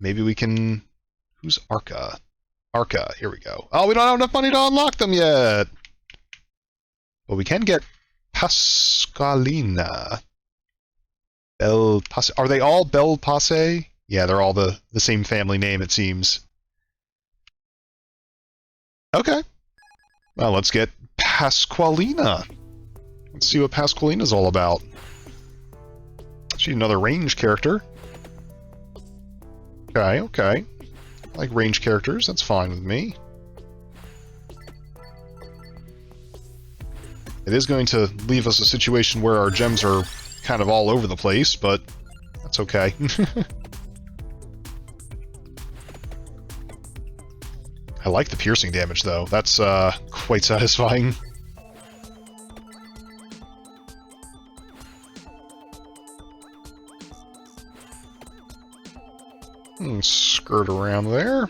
maybe we can... Who's Arca? Arca, here we go. Oh, we don't have enough money to unlock them yet! But we can get Pasqualina. Bel Passe. Are they all Bel Passe? Yeah, they're all the same family name, it seems. Okay. Well, let's get Pasqualina. Let's see what Pasqualina's all about. She's another range character. Okay, okay. I like range characters, that's fine with me. It is going to leave us a situation where our gems are kind of all over the place, but that's okay. I like the piercing damage, though. That's quite satisfying. Skirt around there.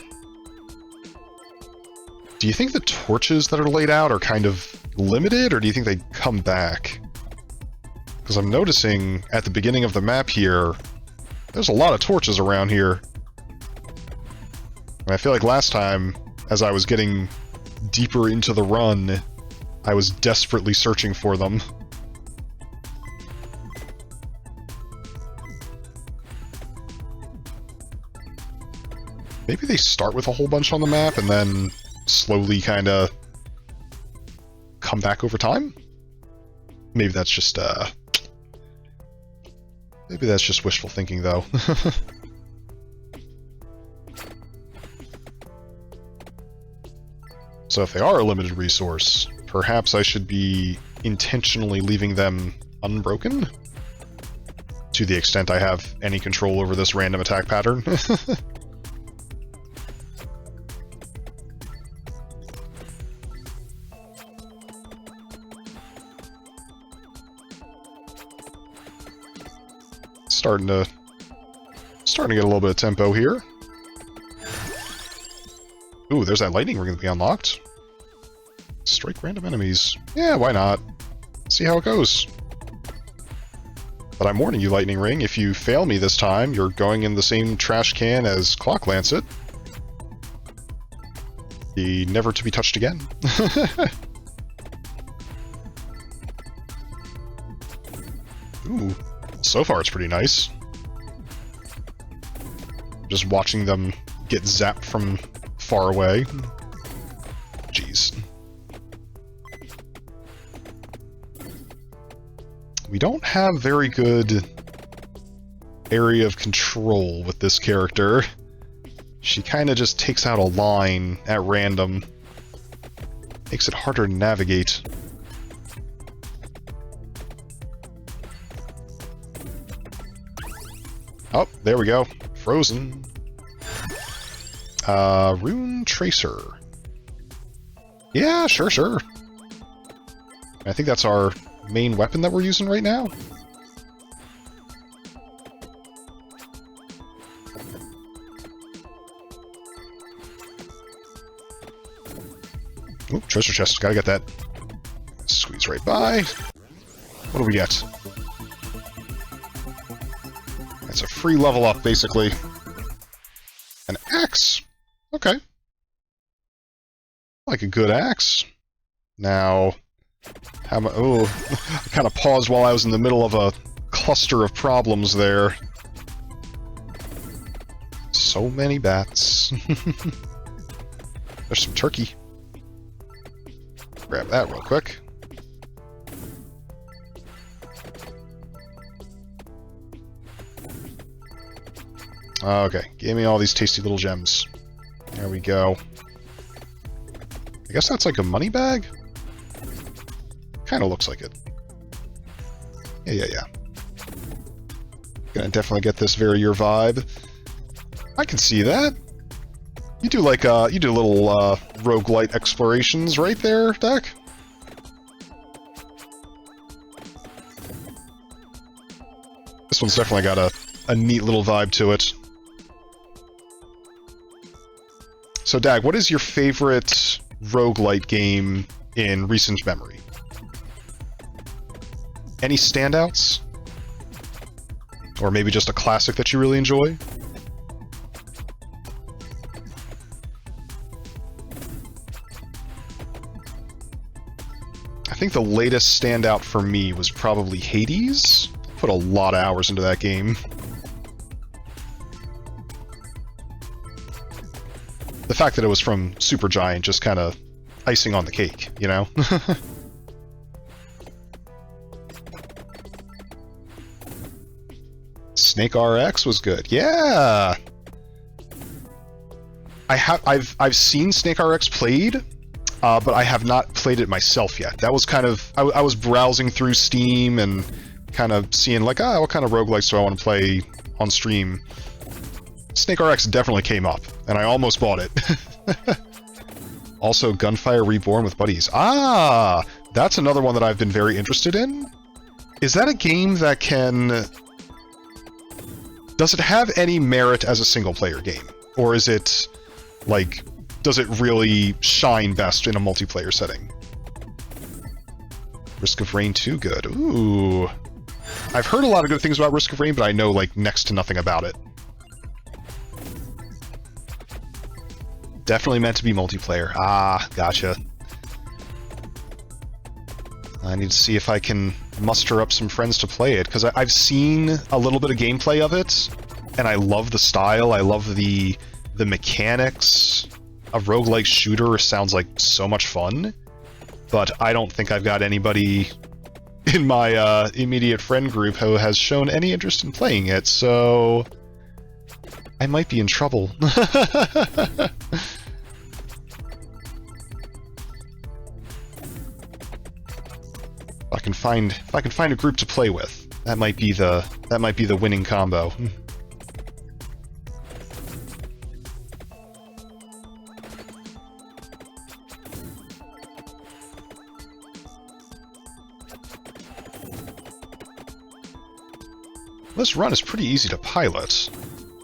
Do you think the torches that are laid out are kind of limited, or do you think they come back? Because I'm noticing at the beginning of the map here, there's a lot of torches around here. And I feel like last time, as I was getting deeper into the run, I was desperately searching for them. Maybe they start with a whole bunch on the map and then slowly kind of come back over time? Maybe that's just wishful thinking, though. So if they are a limited resource, perhaps I should be intentionally leaving them unbroken? To the extent I have any control over this random attack pattern. Starting to get a little bit of tempo here. Ooh, there's that lightning ring to be unlocked. Strike random enemies. Yeah, why not? See how it goes. But I'm warning you, lightning ring, if you fail me this time, you're going in the same trash can as Clock Lancet. The never to be touched again. Ooh. So far, it's pretty nice. Just watching them get zapped from far away. Jeez. We don't have very good area of control with this character. She kind of just takes out a line at random. Makes it harder to navigate. Oh, there we go. Frozen. Rune Tracer. Yeah, sure. I think that's our main weapon that we're using right now. Oop, treasure chest. Gotta get that. Squeeze right by. What do we get? It's a free level up, basically. An axe. Okay. Like a good axe. Now, how am I... Oh, I kind of paused while I was in the middle of a cluster of problems there. So many bats. There's some turkey. Grab that real quick. Okay, give me all these tasty little gems. There we go. I guess that's like a money bag? Kinda looks like it. Yeah. Gonna definitely get this very your vibe. I can see that. You do like, you do little, rogue-lite explorations right there, Deck? This one's definitely got a neat little vibe to it. So, Dag, what is your favorite roguelite game in recent memory? Any standouts? Or maybe just a classic that you really enjoy? think the latest standout for me was probably Hades. Put a lot of hours into that game. The fact that it was from Supergiant just kind of icing on the cake, you know? Snake RX was good. Yeah. I've seen Snake RX played, but I have not played it myself yet. That was kind of I was browsing through Steam and kind of seeing like, what kind of roguelites do I want to play on stream? Snake RX definitely came up, and I almost bought it. Also, Gunfire Reborn with buddies. Ah, that's another one that I've been very interested in. Is that a game that can... Does it have any merit as a single-player game? Or is it, like, does it really shine best in a multiplayer setting? Risk of Rain 2, good. Ooh. I've heard a lot of good things about Risk of Rain, but I know, like, next to nothing about it. Definitely meant to be multiplayer. Ah, gotcha. I need to see if I can muster up some friends to play it, because I've seen a little bit of gameplay of it, and I love the style, I love the mechanics. A roguelike shooter sounds like so much fun, but I don't think I've got anybody in my immediate friend group who has shown any interest in playing it, so... I might be in trouble. If I can find a group to play with, that might be the winning combo. This run is pretty easy to pilot.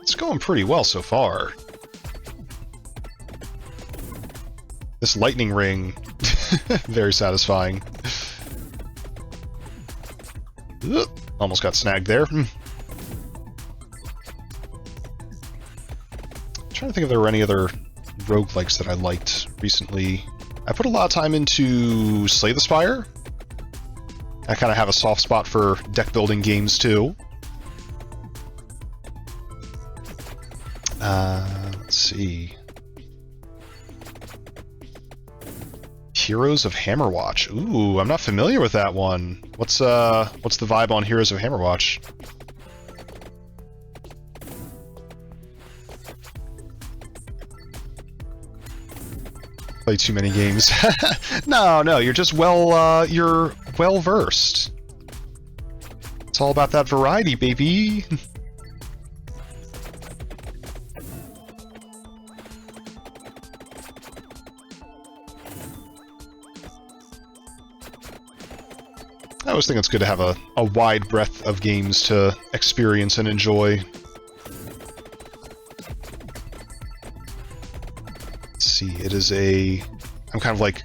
It's going pretty well so far. This lightning ring, very satisfying. Almost got snagged there. Trying to think if there were any other roguelikes that I liked recently. I put a lot of time into Slay the Spire. I kind of have a soft spot for deck building games too. Let's see. Heroes of Hammerwatch. Ooh, I'm not familiar with that one. What's the vibe on Heroes of Hammerwatch? Play too many games. No, you're just you're well versed. It's all about that variety, baby. I always think it's good to have a wide breadth of games to experience and enjoy. Let's see, it is a... I'm kind of like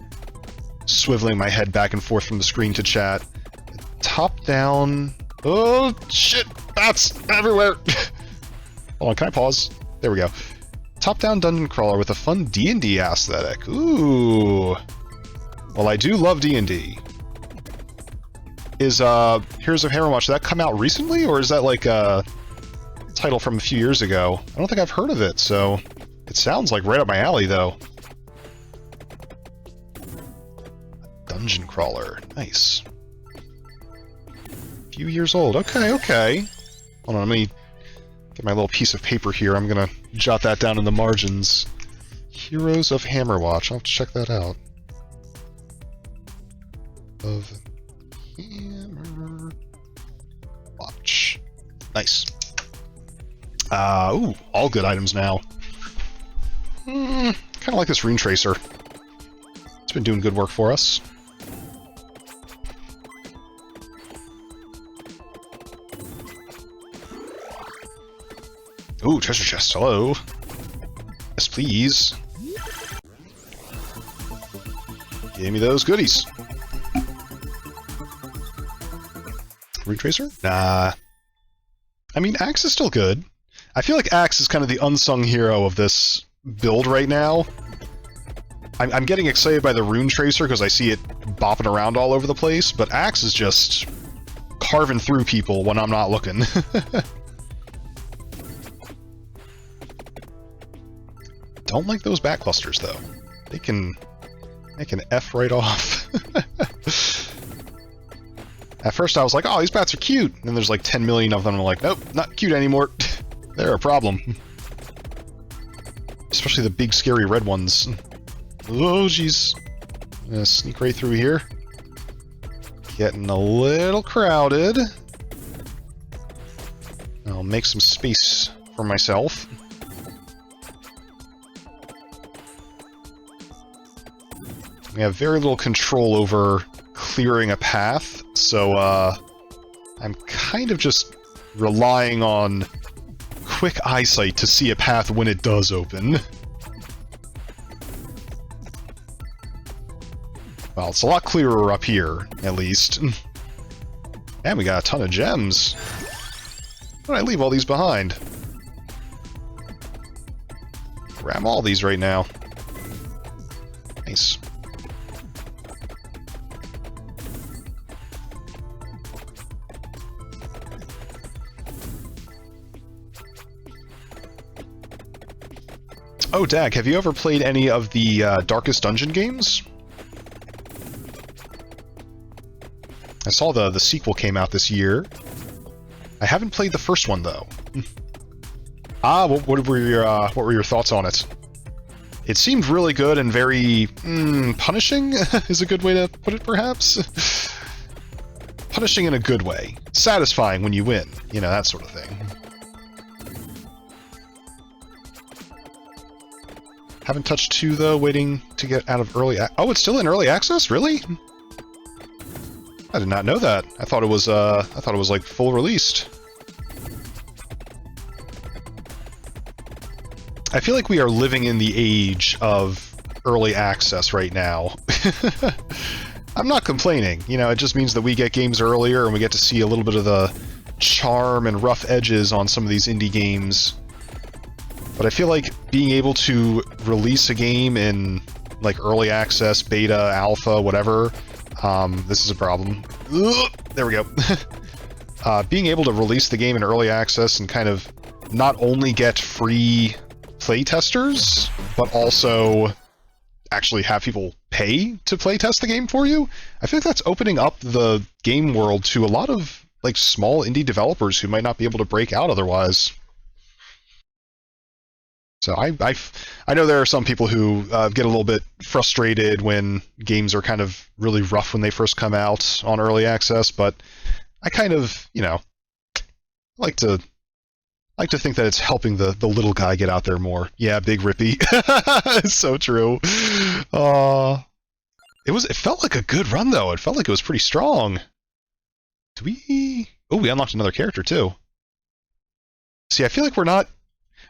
swiveling my head back and forth from the screen to chat. Top-down... Oh, shit! Bats everywhere! Hold on, can I pause? There we go. Top-down dungeon crawler with a fun D&D aesthetic. Ooh! Well, I do love D&D. Is Heroes of Hammerwatch, did that come out recently, or is that like a title from a few years ago? I don't think I've heard of it, so it sounds like right up my alley, though. Dungeon crawler, nice. A few years old, okay. Hold on, let me get my little piece of paper here. I'm gonna jot that down in the margins. Heroes of Hammerwatch, I'll have to check that out. Of Hammerwatch. Nice. Ooh, all good items now. Kind of like this Rune Tracer. It's been doing good work for us. Ooh, treasure chest, hello. Yes, please. Give me those goodies. Rune Tracer? Nah. I mean, Axe is still good. I feel like Axe is kind of the unsung hero of this build right now. I'm getting excited by the Rune Tracer because I see it bopping around all over the place, but Axe is just carving through people when I'm not looking. Don't like those back clusters, though. They can F right off. At first I was like, oh, these bats are cute. And then there's like 10 million of them, and I'm like, nope, not cute anymore. They're a problem. Especially the big, scary red ones. Oh, jeez. I'm gonna sneak right through here. Getting a little crowded. I'll make some space for myself. We have very little control over clearing a path, so I'm kind of just relying on quick eyesight to see a path when it does open. Well, it's a lot clearer up here, at least. And we got a ton of gems. Why did I leave all these behind? Grab all these right now. Nice. Oh, Dag, have you ever played any of the Darkest Dungeon games? I saw the sequel came out this year. I haven't played the first one, though. What were your thoughts on it? It seemed really good and very punishing is a good way to put it, perhaps. Punishing in a good way. Satisfying when you win. You know, that sort of thing. Haven't touched 2, though, waiting to get out of early oh, it's still in early access? Really? I did not know that. I thought it was like full released. I feel like we are living in the age of early access right now. I'm not complaining. You know, it just means that we get games earlier and we get to see a little bit of the charm and rough edges on some of these indie games. But I feel like being able to release a game in like early access, beta, alpha, whatever, this is a problem. Ugh, there we go. Being able to release the game in early access and kind of not only get free playtesters, but also actually have people pay to playtest the game for you, I feel like that's opening up the game world to a lot of like small indie developers who might not be able to break out otherwise. So I know there are some people who get a little bit frustrated when games are kind of really rough when they first come out on early access, but I kind of, you know, like to think that it's helping the little guy get out there more. Yeah, Big Rippy. It's so true. It felt like a good run though. It felt like it was pretty strong. We unlocked another character too. See, I feel like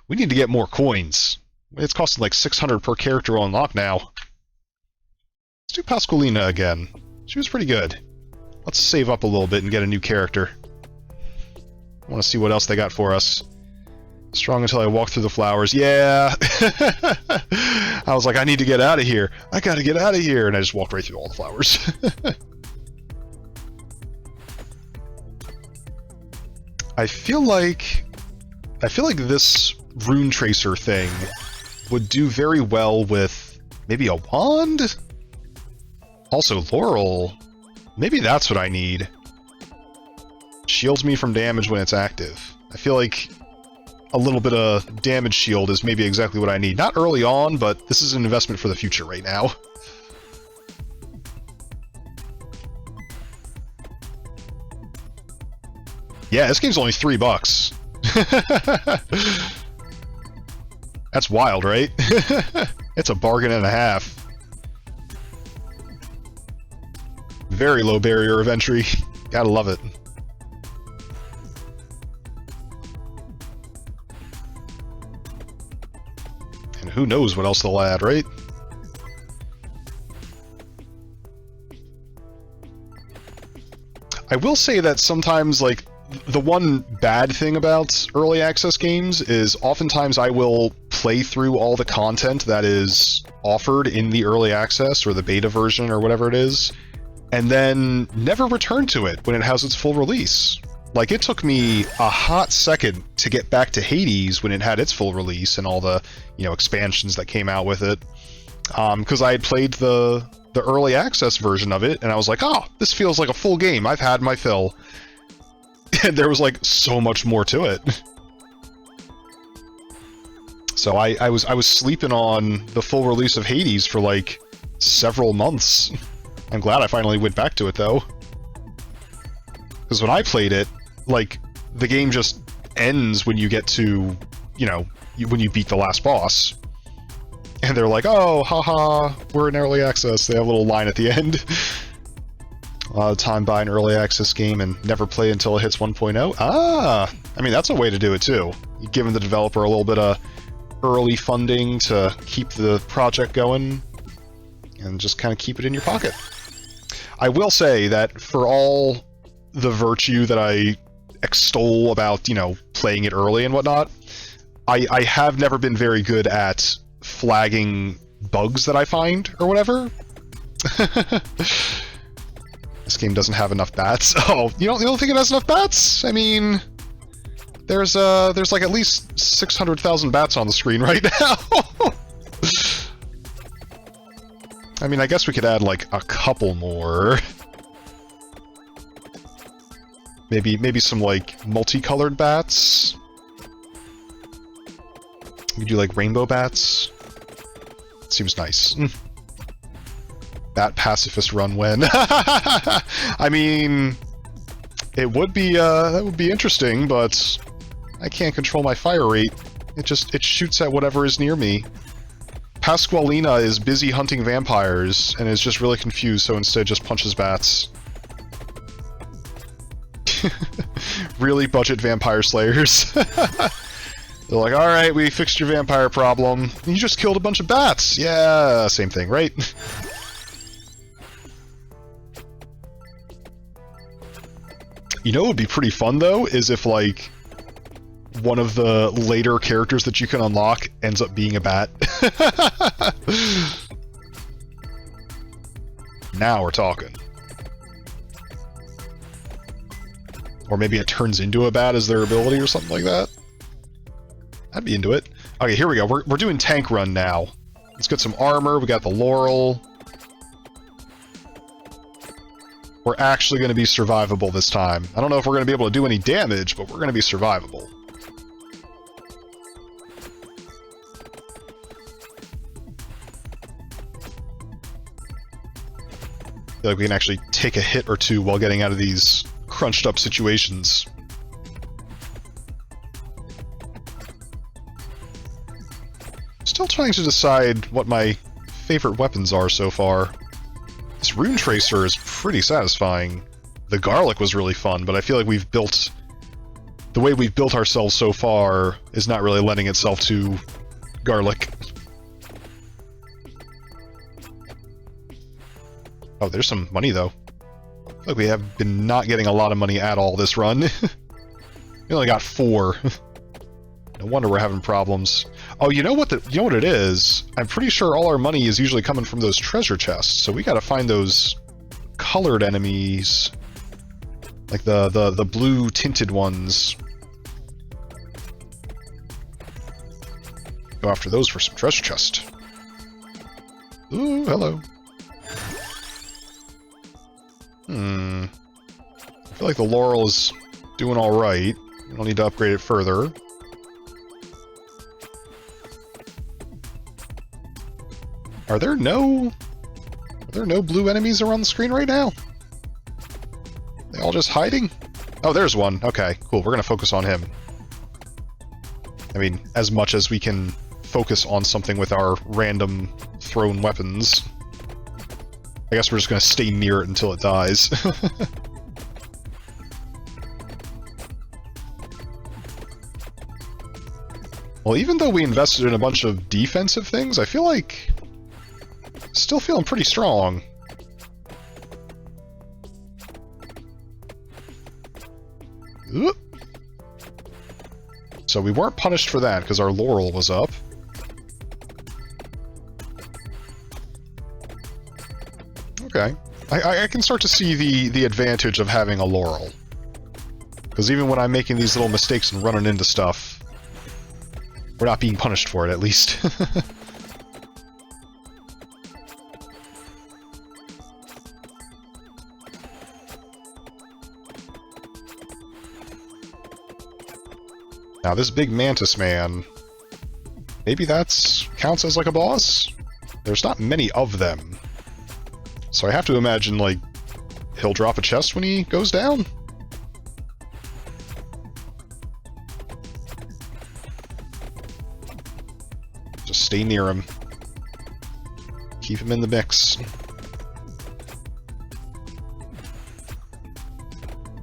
we need to get more coins. It's costing like 600 per character to unlock now. Let's do Pasqualina again. She was pretty good. Let's save up a little bit and get a new character. I want to see what else they got for us. Strong until I walk through the flowers. Yeah! I was like, I need to get out of here. I gotta get out of here. And I just walked right through all the flowers. I feel like this Rune Tracer thing would do very well with maybe a wand? Also Laurel. Maybe that's what I need. Shields me from damage when it's active. I feel like a little bit of damage shield is maybe exactly what I need. Not early on, but this is an investment for the future right now. Yeah, this game's only $3. That's wild, right? It's a bargain and a half. Very low barrier of entry. Gotta love it. And who knows what else they'll add, right? I will say that sometimes, like, the one bad thing about early access games is oftentimes I will play play through all the content that is offered in the early access or the beta version or whatever it is, and then never return to it when it has its full release. Like, it took me a hot second to get back to Hades when it had its full release and all the, expansions that came out with it. Because I had played the early access version of it, and I was like, oh, this feels like a full game. I've had my fill. And there was, like, so much more to it. So I was sleeping on the full release of Hades for, like, several months. I'm glad I finally went back to it, though. Because when I played it, like, the game just ends when you get to, when you beat the last boss. And they're like, oh, haha, we're in early access. They have a little line at the end. A lot of time buy an early access game and never play until it hits 1.0. Ah, I mean, that's a way to do it, too. You've given the developer a little bit of early funding to keep the project going and just kind of keep it in your pocket. I will say that for all the virtue that I extol about, playing it early and whatnot, I have never been very good at flagging bugs that I find or whatever. This game doesn't have enough bats. Oh, you don't think it has enough bats? I mean, there's like at least 600,000 bats on the screen right now. I mean, I guess we could add like a couple more. Maybe some, like, multicolored bats? We could do, like, rainbow bats? Seems nice. Bat pacifist run when. I mean, it would be, that would be interesting, but I can't control my fire rate. It shoots at whatever is near me. Pasqualina is busy hunting vampires, and is just really confused, so instead just punches bats. Really budget vampire slayers. They're like, alright, we fixed your vampire problem. You just killed a bunch of bats! Yeah, same thing, right? You know what would be pretty fun, though, is if, like, one of the later characters that you can unlock ends up being a bat. Now we're talking. Or maybe it turns into a bat as their ability or something like that. I'd be into it. Okay, here we go. We're doing tank run now. Let's get some armor. We got the laurel. We're actually going to be survivable this time. I don't know if we're going to be able to do any damage, but we're going to be survivable. I feel like we can actually take a hit or two while getting out of these crunched up situations. Still trying to decide what my favorite weapons are so far. This rune tracer is pretty satisfying. The garlic was really fun, but I feel like we've built... the way we've built ourselves so far is not really lending itself to garlic. Oh, there's some money, though. I feel like we have been not getting a lot of money at all this run. We only got 4. No wonder we're having problems. Oh, you know what it is? I'm pretty sure all our money is usually coming from those treasure chests, so we gotta find those colored enemies. Like the blue tinted ones. Go after those for some treasure chest. Ooh, hello. I feel like the laurel is doing alright. We don't need to upgrade it further. Are there no blue enemies around the screen right now? They all just hiding? Oh, there's one. Okay, cool. We're gonna focus on him. I mean, as much as we can focus on something with our random thrown weapons. I guess we're just gonna stay near it until it dies. Well, even though we invested in a bunch of defensive things, I feel like... still feeling pretty strong. Oop. So we weren't punished for that, because our laurel was up. Okay. I can start to see the advantage of having a laurel. Because even when I'm making these little mistakes and running into stuff, we're not being punished for it, at least. Now, this big mantis man, maybe that's counts as like a boss? There's not many of them. So I have to imagine, like, he'll drop a chest when he goes down? Just stay near him. Keep him in the mix.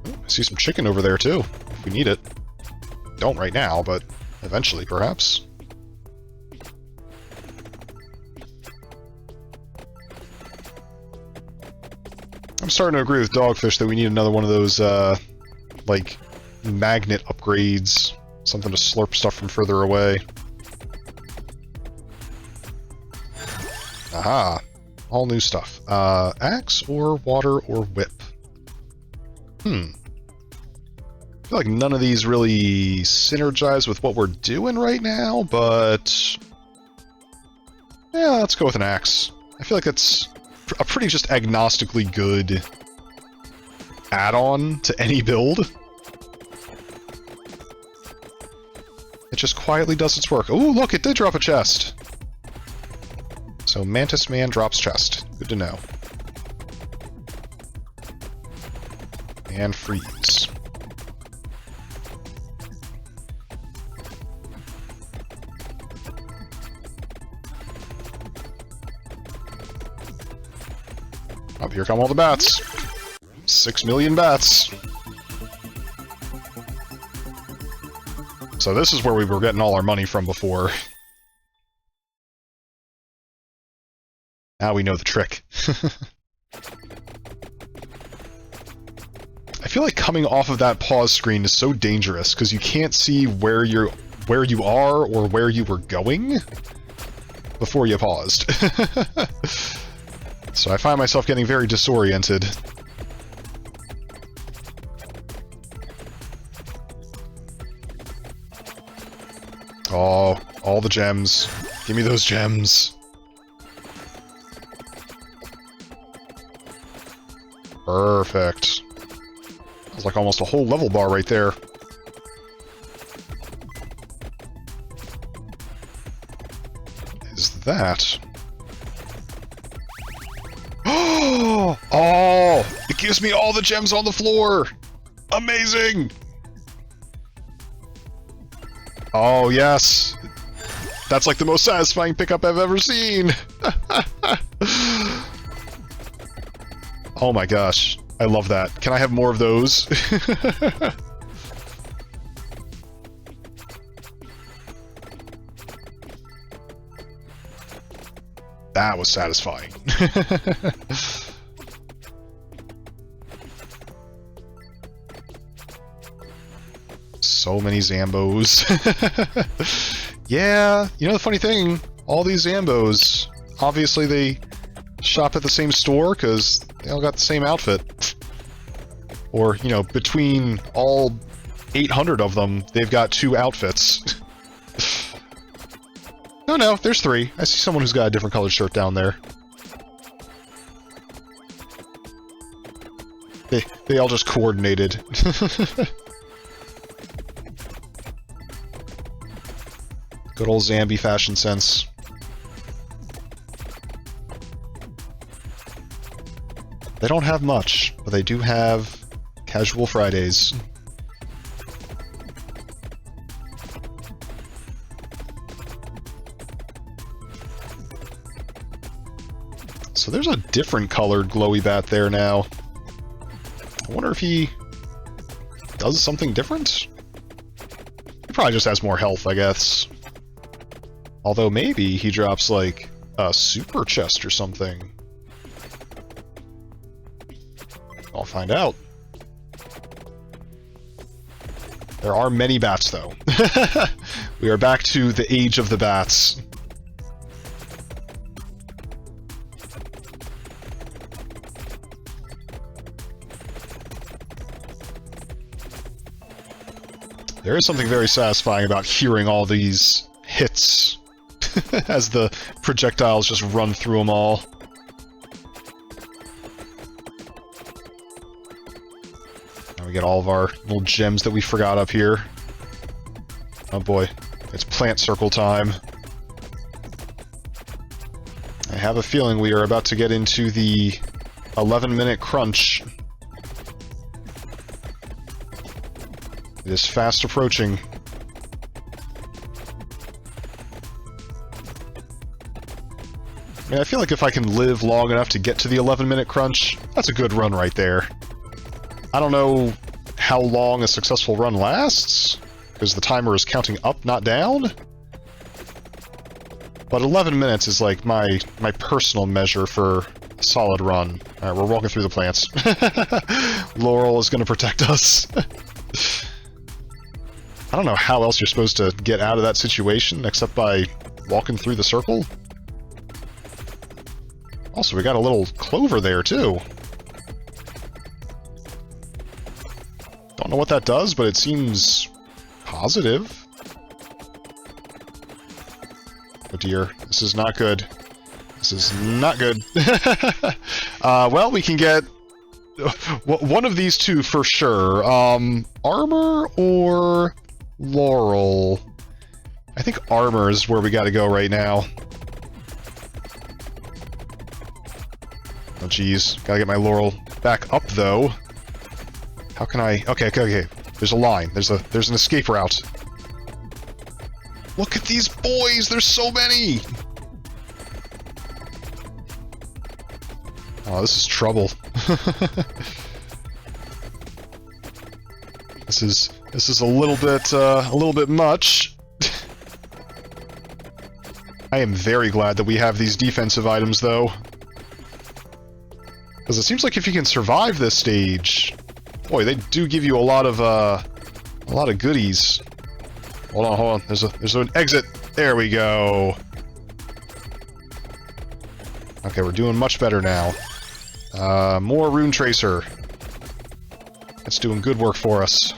Ooh, I see some chicken over there, too, if we need it. Don't right now, but eventually, perhaps. I'm starting to agree with Dogfish that we need another one of those, like, magnet upgrades. Something to slurp stuff from further away. Aha! All new stuff. Axe or water or whip? I feel like none of these really synergize with what we're doing right now, but... yeah, let's go with an axe. I feel like that's a pretty just agnostically good add-on to any build. It just quietly does its work. Ooh, look, it did drop a chest! So Mantis Man drops chest. Good to know. And freeze. Oh, here come all the bats. 6 million bats. So this is where we were getting all our money from before. Now we know the trick. I feel like coming off of that pause screen is so dangerous because you can't see where you are or where you were going before you paused. So I find myself getting very disoriented. Oh, all the gems. Give me those gems. Perfect. That's like almost a whole level bar right there. Is that... oh! It gives me all the gems on the floor! Amazing! Oh, yes! That's like the most satisfying pickup I've ever seen! Oh my gosh. I love that. Can I have more of those? That was satisfying. So many Zambos. Yeah, you know the funny thing? All these Zambos, obviously they shop at the same store because they all got the same outfit. Or, you know, between all 800 of them, they've got 2 outfits. No, there's 3. I see someone who's got a different colored shirt down there. They all just coordinated. Good old Zambi fashion sense. They don't have much, but they do have Casual Fridays. So there's a different colored glowy bat there now. I wonder if he does something different? He probably just has more health, I guess. Although maybe he drops, like, a super chest or something. I'll find out. There are many bats, though. We are back to the age of the bats. There is something very satisfying about hearing all these hits as the projectiles just run through them all. Now we get all of our little gems that we forgot up here. Oh boy, it's plant circle time. I have a feeling we are about to get into the 11-minute crunch. It is fast approaching. I mean, I feel like if I can live long enough to get to the 11-minute crunch, that's a good run right there. I don't know how long a successful run lasts, because the timer is counting up, not down. But 11 minutes is like my personal measure for a solid run. Alright, we're walking through the plants. Laurel is going to protect us. I don't know how else you're supposed to get out of that situation except by walking through the circle. Also, we got a little clover there, too. Don't know what that does, but it seems positive. Oh dear, this is not good. This is not good. Well, we can get one of these two for sure. Armor or Laurel? I think armor is where we gotta go right now. Oh jeez, gotta get my Laurel back up though. How can I... Okay. There's a line. There's an escape route. Look at these boys! There's so many! Oh, this is trouble. This is a little bit much. I am very glad that we have these defensive items, though. Because it seems like if you can survive this stage, boy, they do give you a lot of goodies. Hold on. There's an exit. There we go. Okay, we're doing much better now. More Rune Tracer. That's doing good work for us.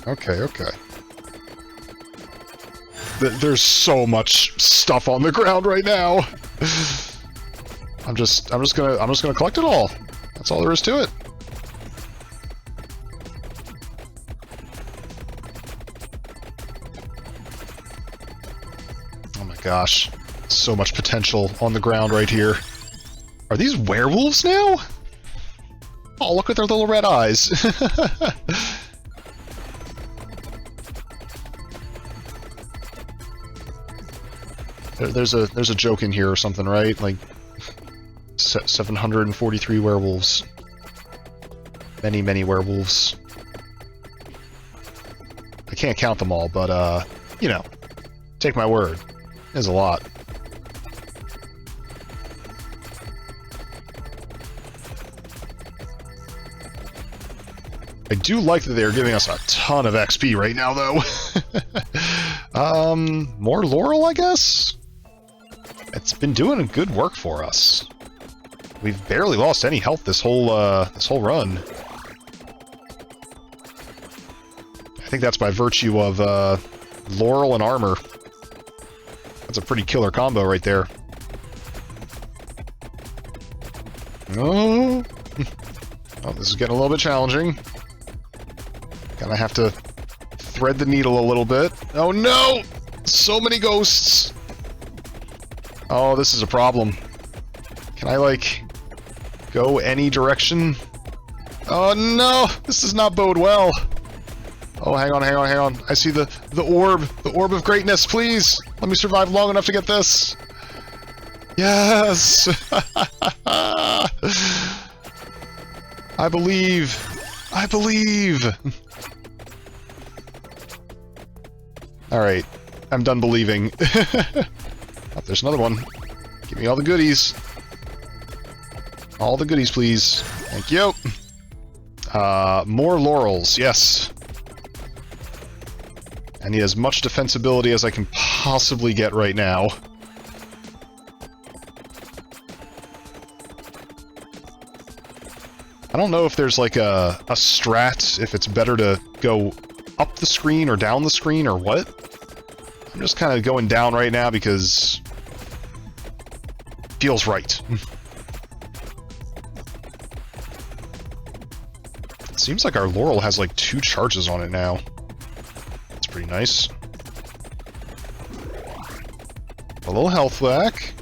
Okay. There's so much stuff on the ground right now. I'm just gonna collect it all. That's all there is to it. Oh my gosh. So much potential on the ground right here. Are these werewolves now? Oh, look at their little red eyes. There's a joke in here or something, right? Like 743 werewolves. Many werewolves. I can't count them all, but you know, take my word. There's a lot. I do like that they're giving us a ton of XP right now, though. More Laurel, I guess? It's been doing good work for us. We've barely lost any health this whole run. I think that's by virtue of Laurel and armor. That's a pretty killer combo right there. Oh, this is getting a little bit challenging. Gonna have to thread the needle a little bit. Oh no! So many ghosts! Oh, this is a problem. Can I, like, go any direction? Oh no! This does not bode well! Oh, hang on. I see the orb of greatness, please! Let me survive long enough to get this! Yes! I believe! Alright, I'm done believing. Oh, there's another one. Give me all the goodies. All the goodies, please. Thank you. More laurels, yes. I need as much defensibility as I can possibly get right now. I don't know if there's like a strat, if it's better to go up the screen or down the screen or what. I'm just kind of going down right now because it feels right. It seems like our Laurel has like 2 charges on it now. That's pretty nice. A little health back.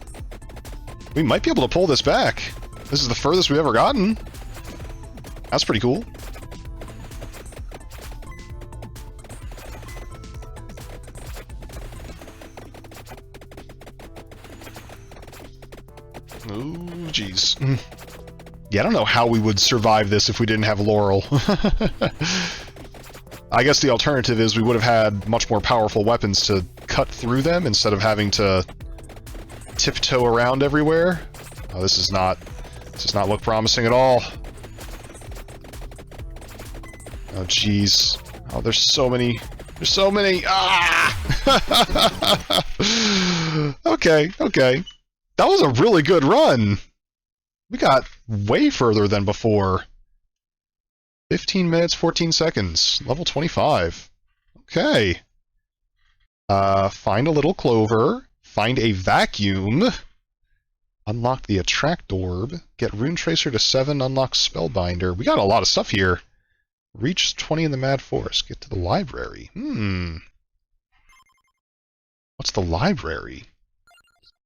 We might be able to pull this back. This is the furthest we've ever gotten. That's pretty cool. Oh, jeez. Yeah, I don't know how we would survive this if we didn't have Laurel. I guess the alternative is we would have had much more powerful weapons to cut through them instead of having to tiptoe around everywhere. Oh, this does not look promising at all. Oh, jeez. Oh, there's so many. There's so many. Ah! Okay, okay. That was a really good run. We got way further than before. 15 minutes, 14 seconds. Level 25. Okay. Find a little clover. Find a vacuum. Unlock the attract orb. Get rune tracer to 7. Unlock spellbinder. We got a lot of stuff here. Reach 20 in the Mad Forest. Get to the library. What's the library?